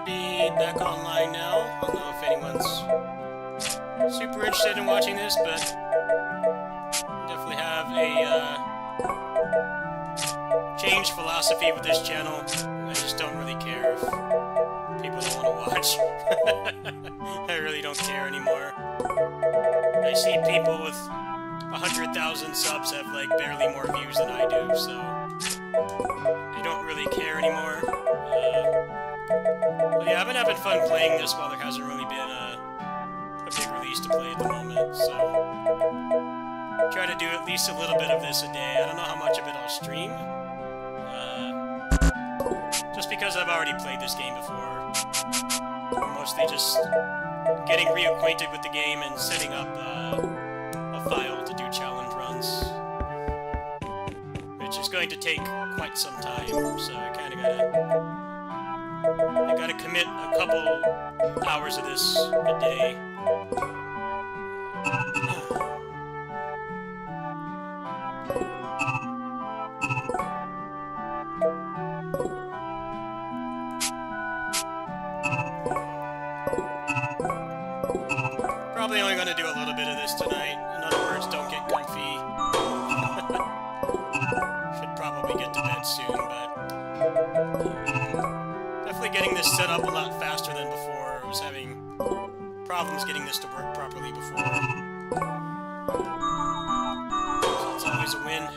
be back online now. I don't know if anyone's super interested in watching this, but definitely have a changed philosophy with this channel. I just don't really care if people don't want to watch. I really don't care anymore. I see people with 100,000 subs have like barely more views than I do, so I don't really care anymore. But yeah, I've been having fun playing this while there hasn't really been a big release to play at the moment, so try to do at least a little bit of this a day. I don't know how much of it I'll stream, just because I've already played this game before. I'm mostly just getting reacquainted with the game and setting up a file to do challenge runs, which is going to take quite some time, so I kind of gotta commit a couple hours of this a day. Probably only going to do a little bit of this tonight. In other words, don't get comfy. Should probably get to bed soon, but definitely getting this set up a lot faster than before. I was having problems getting this to work properly before. So it's always a win.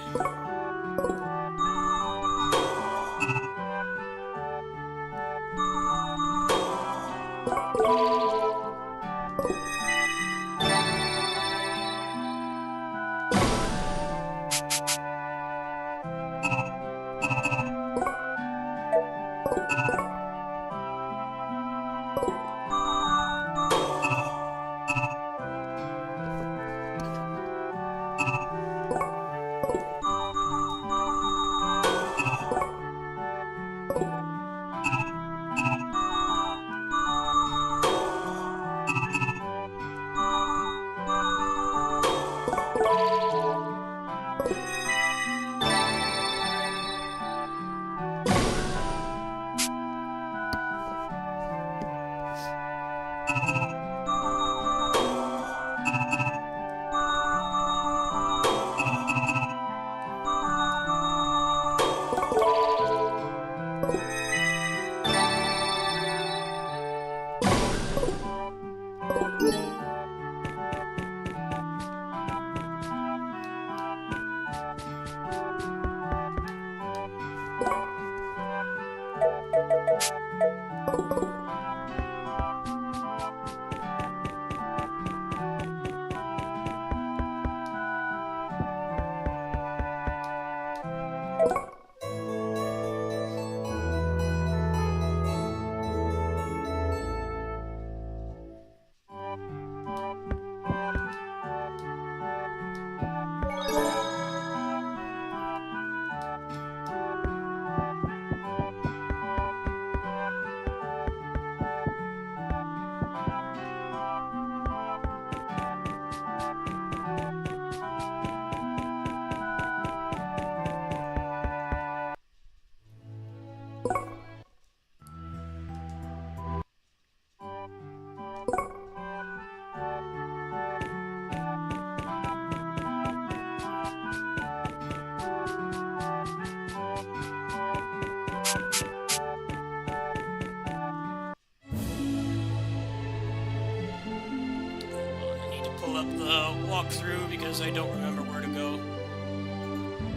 Walkthrough because I don't remember where to go.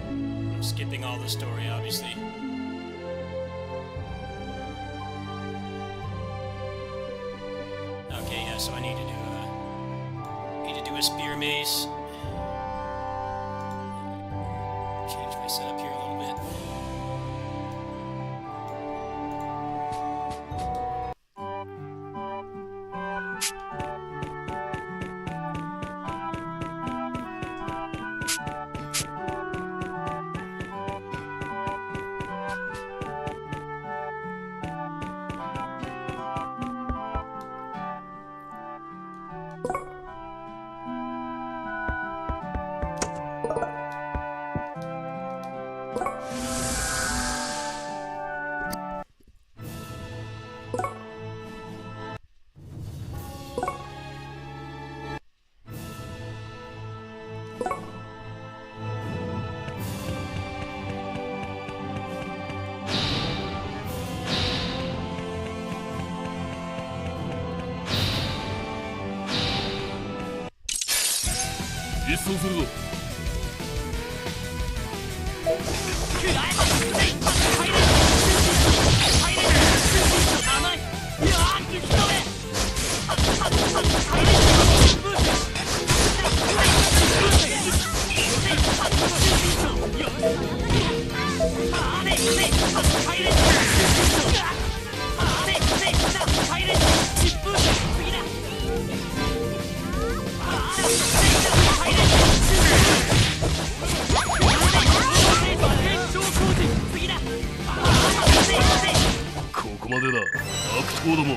I'm skipping all the story, obviously. Okay, yeah, so I need to do a spear mace. Change my setup here a little bit. 実装するぞ。ここまでだ。悪党ども。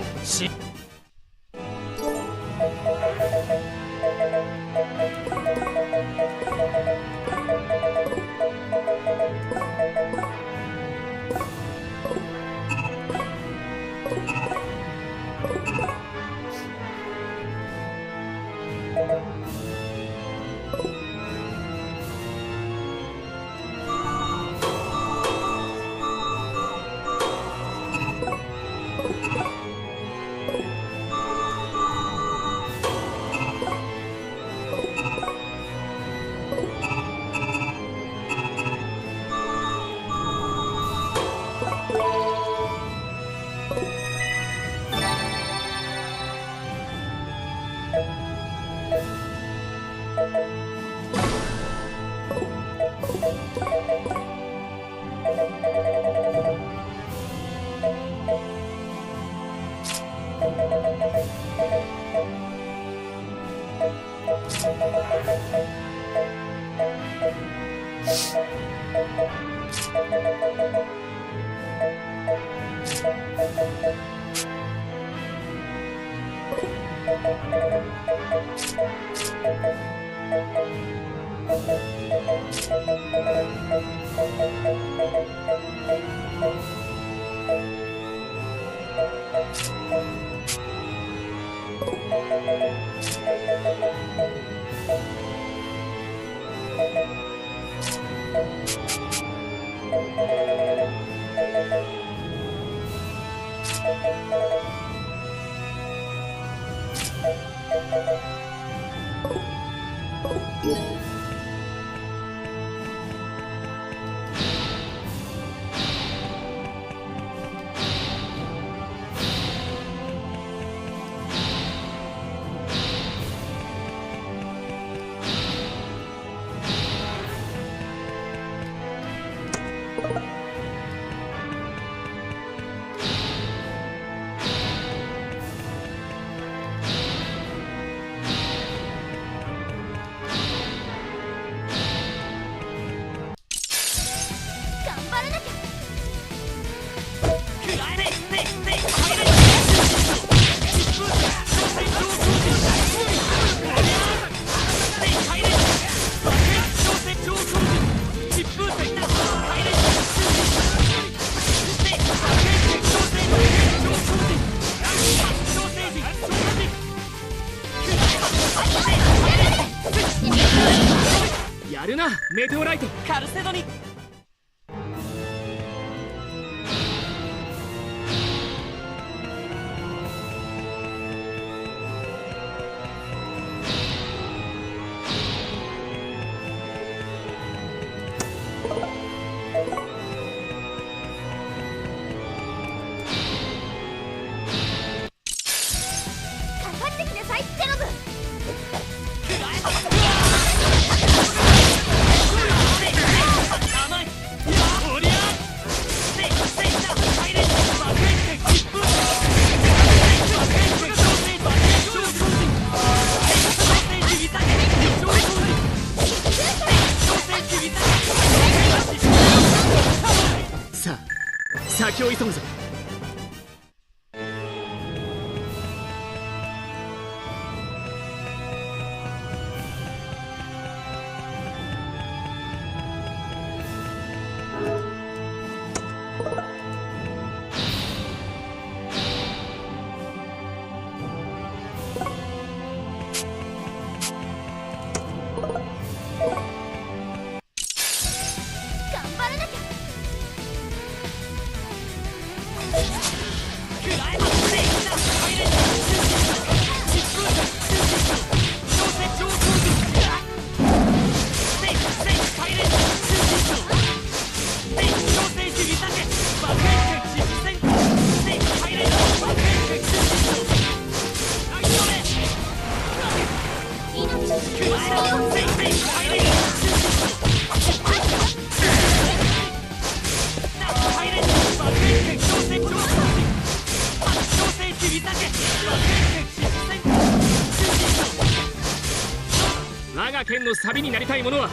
やるな、メテオライト。カルセドニ。かかってきなさい、ゼロブ。くらえ。我が剣のサビになりたい者は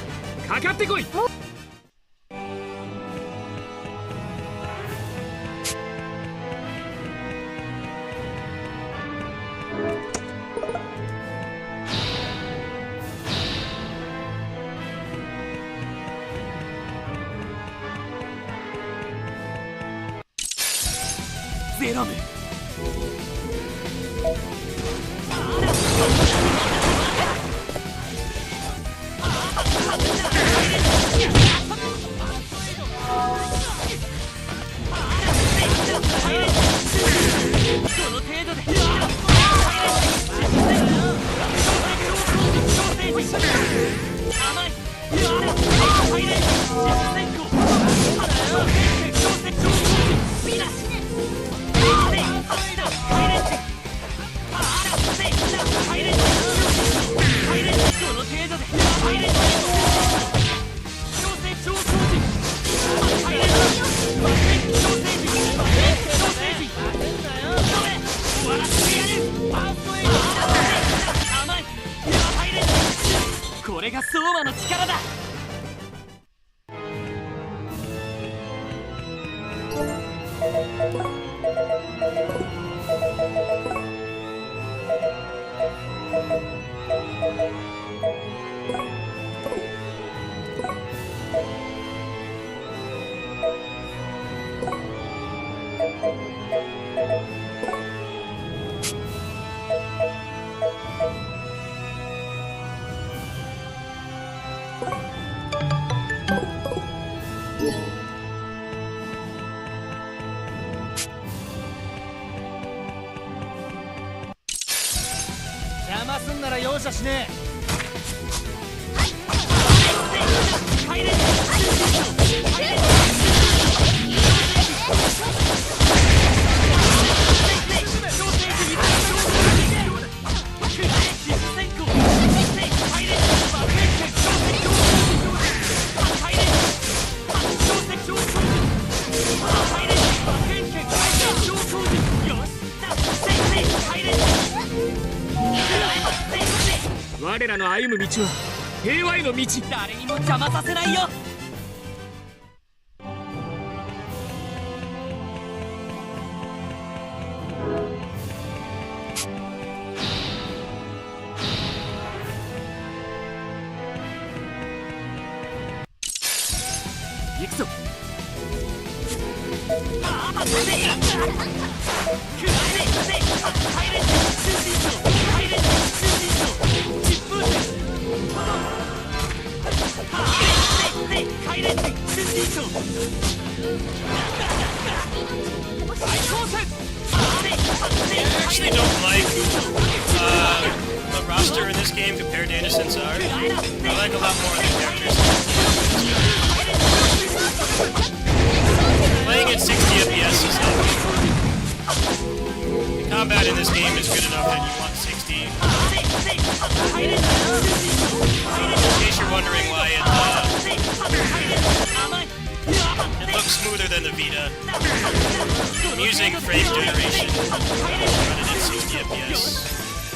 かかってこい。ゼラム。これが相馬の力だ。邪魔すんなら容赦しねえ。我らの歩む道は平和への道。誰にも邪魔させないよ。行くぞ。I actually don't like the roster in this game compared to Innocence R. I like a lot more of the characters. Playing at 60 FPS is not good. The combat in this game is good enough that you want 60. In case you're wondering why it looks smoother than the Vita. I'm using frame generation running at 60 FPS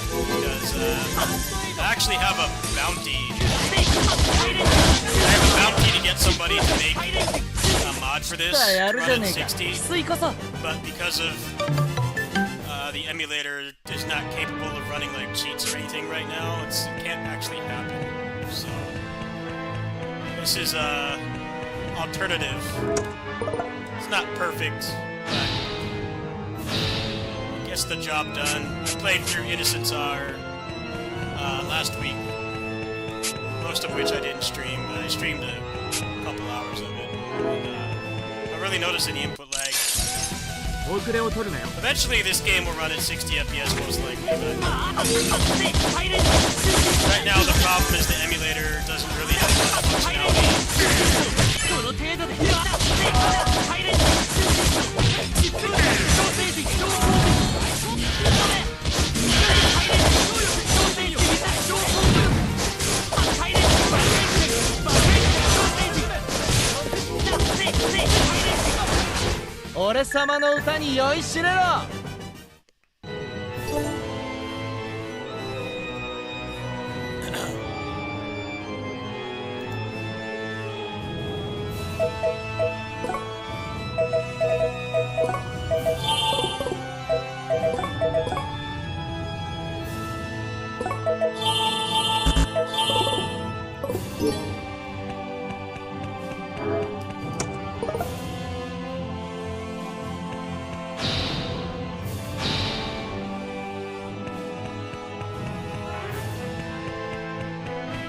because I actually have a bounty. I have a bounty to get somebody to make a mod for this run at 60, but because of the emulator is not capable of running like cheats or anything right now, it can't actually happen. So this is alternative. It's not perfect, but gets the job done. I played through Innocence R last week, most of which I didn't stream, but I streamed a couple hours of it. And, I really noticed any input lag. Eventually this game will run at 60 FPS most likely, but right now the problem is the emulator doesn't really have a lot of functionality.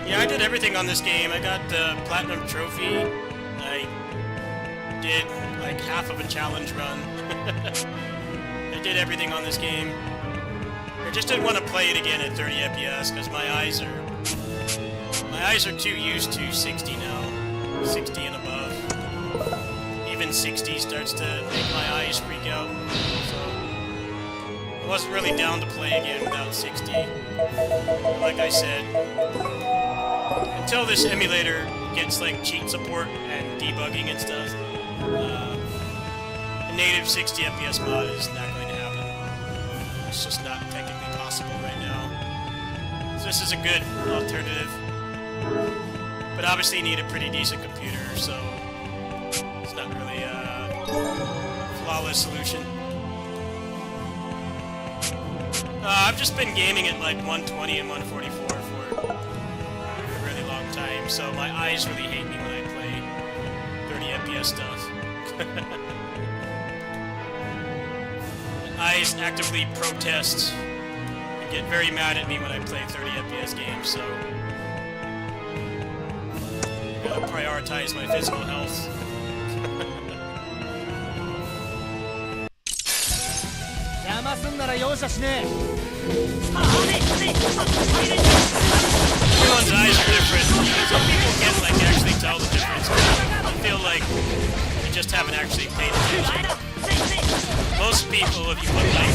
Yeah, I did everything on this game. I got the Platinum Trophy. I did like half of a challenge run. I did everything on this game. I just didn't want to play it again at 30 FPS because my eyes are too used to 60 now. 60 and above. Even 60 starts to make my eyes freak out. So I wasn't really down to play again without 60. But like I said, until this emulator gets like cheat support and debugging and stuff, a native 60 FPS mod is not going to happen. It's just not technically possible right now. So this is a good alternative. But obviously you need a pretty decent computer, so it's not really a flawless solution. I've just been gaming at like 120 and 144 for a really long time, so my eyes really hate me when I play 30 FPS stuff. My eyes actively protest and get very mad at me when I play 30 FPS games, so I gotta prioritize my physical health. Everyone's eyes are different. Some people can't like actually tell the difference. I feel like they just haven't actually paid attention. Most people, if you put like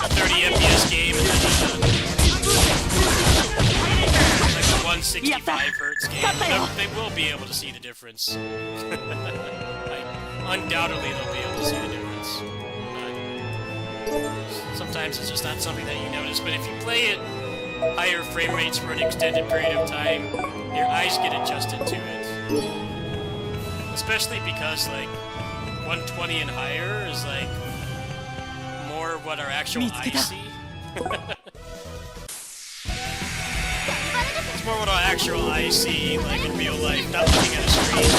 a 30 FPS game and then like a 165 Hz game, they will be able to see the difference. Like, undoubtedly they'll be able to see the difference. Sometimes it's just not something that you notice, but if you play it higher frame rates for an extended period of time, your eyes get adjusted to it. Especially because, like, 120 and higher is, like, more what our actual eyes see. It's more what our actual eyes see, like, in real life, not looking at a screen.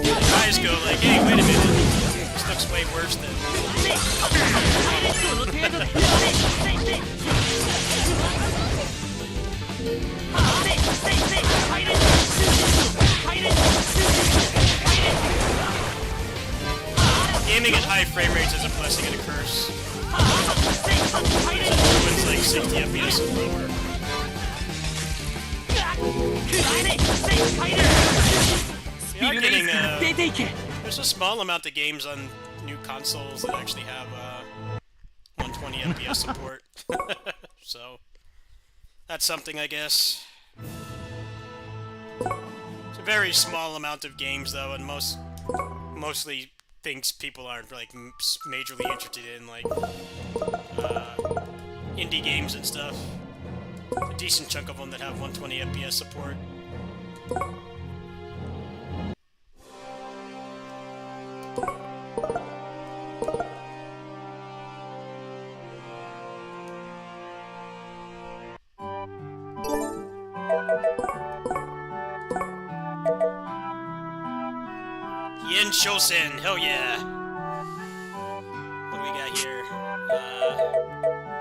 Your eyes go like, hey, wait a minute. This looks way worse than... Aiming at high frame rates is a blessing and a curse. It's like 60 FPS and lower. We are getting, there's a small amount of games on new consoles that actually have 120 FPS support. So, that's something, I guess. It's a very small amount of games, though, and mostly things people aren't like majorly interested in, like indie games and stuff. A decent chunk of them that have 120 FPS support. Yen Shosen, hell yeah! What do we got here?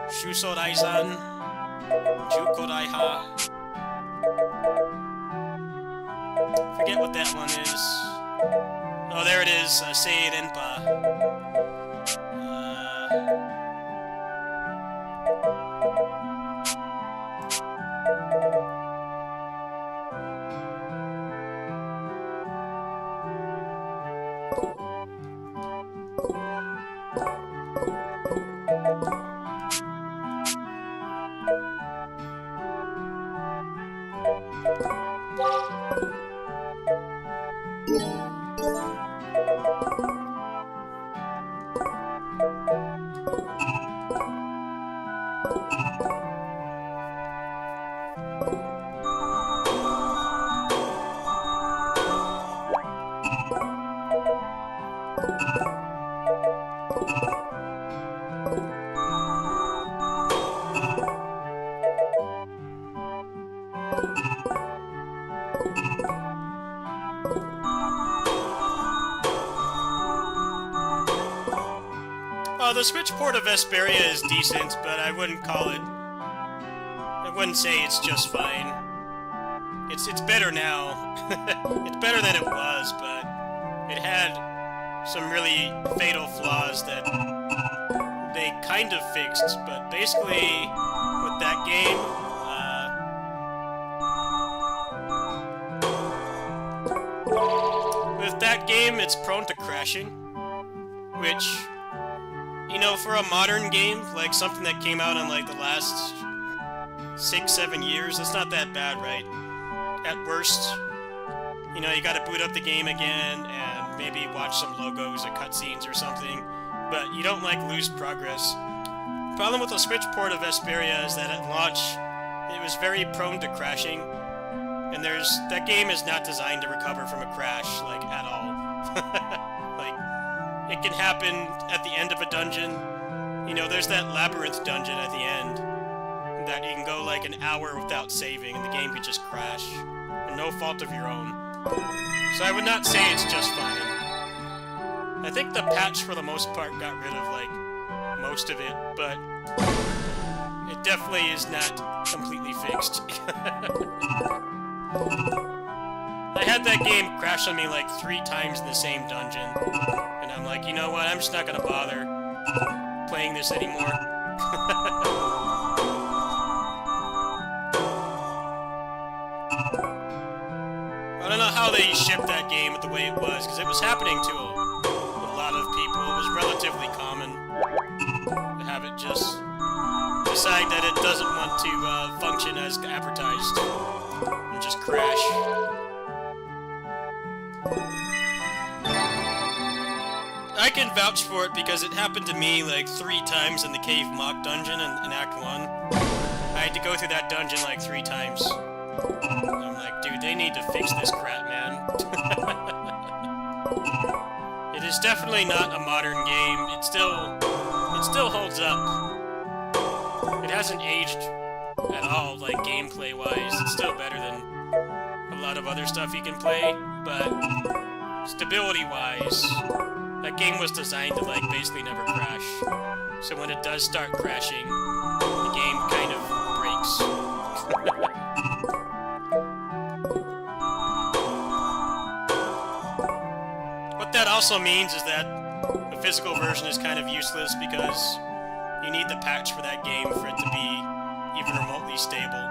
Shuso Raizan, Juko Raiha. Forget what that one is. Oh, there it is, Seijinzeppa. the Switch port of Vesperia is decent, but I wouldn't call it... I wouldn't say it's just fine. It's better now. It's better than it was, but it had some really fatal flaws that they kind of fixed, but basically, with that game, it's prone to crashing, which, you know, for a modern game, like something that came out in like the last 6-7 years, it's not that bad, right? At worst, you know, you gotta boot up the game again and maybe watch some logos or cutscenes or something, but you don't, like, lose progress. The problem with the Switch port of Vesperia is that at launch, it was very prone to crashing, and that game is not designed to recover from a crash, like, at all. Like, it can happen at the end of a dungeon. You know, there's that labyrinth dungeon at the end that you can go like an hour without saving and the game could just crash. And no fault of your own. So I would not say it's just fine. I think the patch for the most part got rid of like most of it, but it definitely is not completely fixed. I had that game crash on me like 3 times in the same dungeon, and I'm like, you know what, I'm just not gonna bother playing this anymore. I don't know how they shipped that game the way it was, because it was happening to a lot of people. It was relatively common to have it just decide that it doesn't want to function as advertised and just crash. I can vouch for it because it happened to me like 3 times in the Cave Mock dungeon in Act 1. I had to go through that dungeon like 3 times. I'm like, dude, they need to fix this crap, man. It is definitely not a modern game. It still holds up. It hasn't aged at all, like gameplay-wise. It's still better than a lot of other stuff you can play, but stability-wise, that game was designed to, like, basically never crash. So when it does start crashing, the game kind of breaks. What that also means is that the physical version is kind of useless because you need the patch for that game for it to be even remotely stable.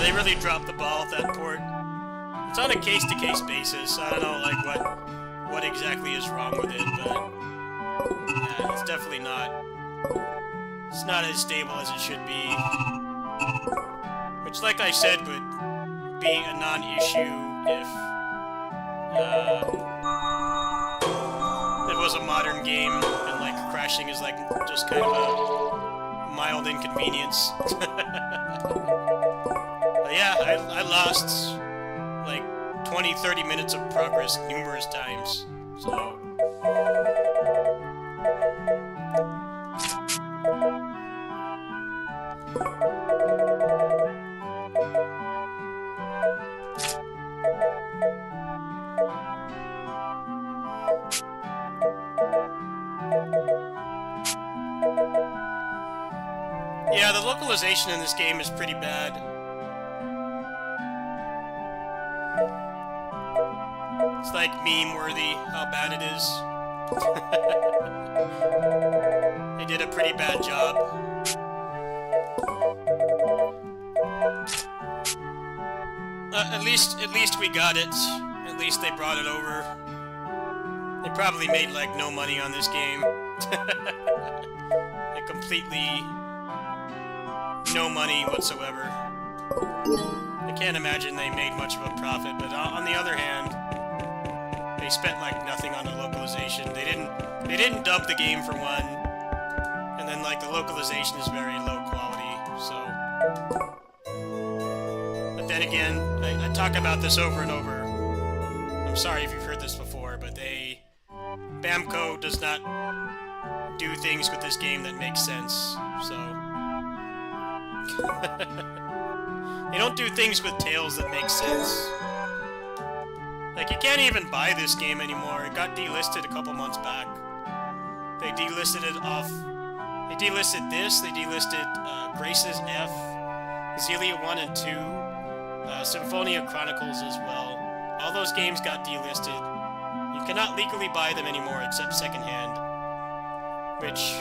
They really dropped the ball with that port. It's on a case-to-case basis. I don't know, like, what exactly is wrong with it, but yeah, it's definitely not. It's not as stable as it should be. Which, like I said, would be a non-issue if it was a modern game and, like, crashing is, like, just kind of a mild inconvenience. Yeah, I lost like 20-30 minutes of progress numerous times, so... Yeah, the localization in this game is pretty bad. It's like meme-worthy how bad it is. They did a pretty bad job. At least we got it. At least they brought it over. They probably made like no money on this game. Like completely no money whatsoever. I can't imagine they made much of a profit, but on the other hand, they spent like nothing on the localization. They didn't dub the game for one, and then like the localization is very low quality. So, but then again, I talk about this over and over. I'm sorry if you've heard this before, but Bamco does not do things with this game that make sense. So. They don't do things with Tales that make sense. Like, you can't even buy this game anymore. It got delisted a couple months back. They delisted it off... They delisted this, they delisted Grace's F, Zelia 1 and 2, Symphonia Chronicles as well. All those games got delisted. You cannot legally buy them anymore except secondhand. Which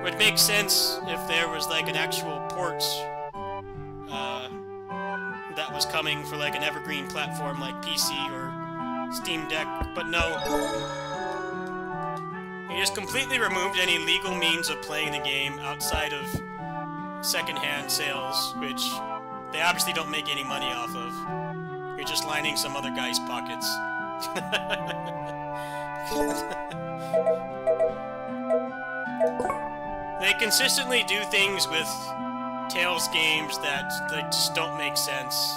would make sense if there was like an actual port that was coming for like an evergreen platform like PC or Steam Deck, but no. He just completely removed any legal means of playing the game outside of secondhand sales, which they obviously don't make any money off of. You're just lining some other guy's pockets. They consistently do things with Tales games that just don't make sense.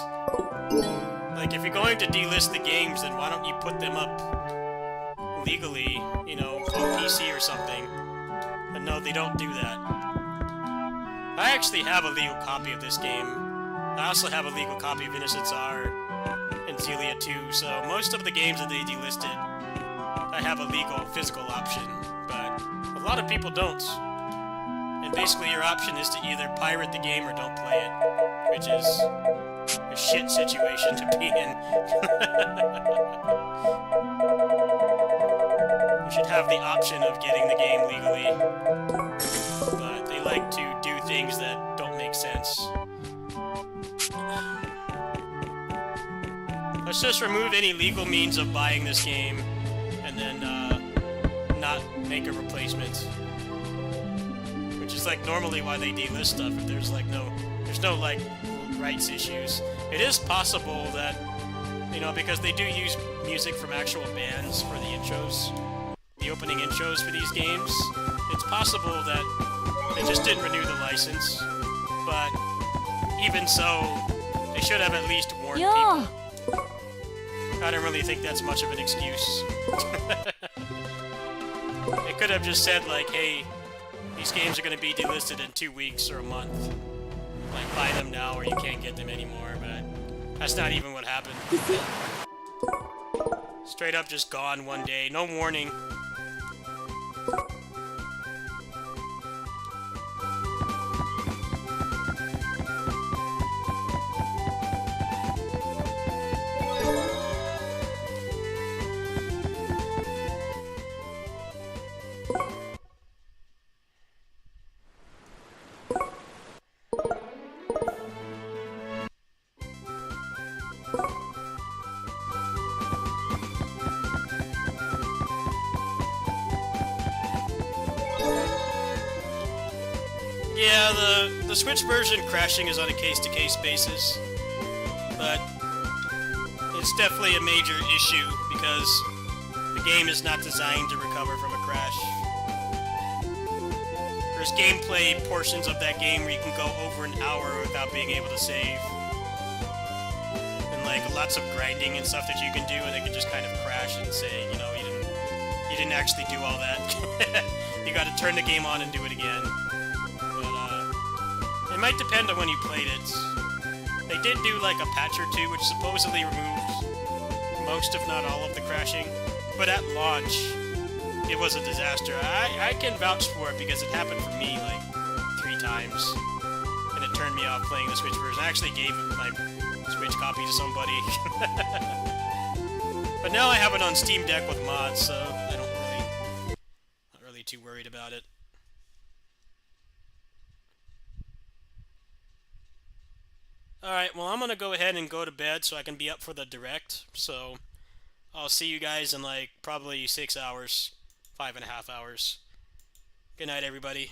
Like, if you're going to delist the games, then why don't you put them up legally, you know, on PC or something? But no, they don't do that. I actually have a legal copy of this game. I also have a legal copy of Innocence R and Zelia 2, so most of the games that they delisted, I have a legal physical option, but a lot of people don't. And basically your option is to either pirate the game or don't play it, which is a shit situation to be in. You should have the option of getting the game legally, but they like to do things that don't make sense. Let's just remove any legal means of buying this game, and then not make a replacement. Which is like normally why they delist stuff. If there's like no like rights issues. It is possible that, you know, because they do use music from actual bands for the intros, the opening intros for these games. It's possible that they just didn't renew the license, but even so, they should have at least warned people. I don't really think that's much of an excuse. They could have just said, like, hey, these games are going to be delisted in 2 weeks or a month. Like, buy them now or you can't get them anymore, but that's not even what happened. Straight up just gone one day, no warning. Yeah, the Switch version crashing is on a case-to-case basis, but it's definitely a major issue because the game is not designed to recover from a crash. There's gameplay portions of that game where you can go over an hour without being able to save. And like lots of grinding and stuff that you can do, and it can just kind of crash and say, you know, you didn't actually do all that. You gotta turn the game on and do it again. It might depend on when you played it. They did do like a patch or two, which supposedly removed most, if not all, of the crashing. But at launch, it was a disaster. I can vouch for it because it happened for me like 3 times. And it turned me off playing the Switch version. I actually gave my Switch copy to somebody. But now I have it on Steam Deck with mods, so I don't really... not really too worried about it. Alright, well, I'm gonna go ahead and go to bed so I can be up for the direct. So, I'll see you guys in like probably 6 hours, 5.5 hours. Good night, everybody.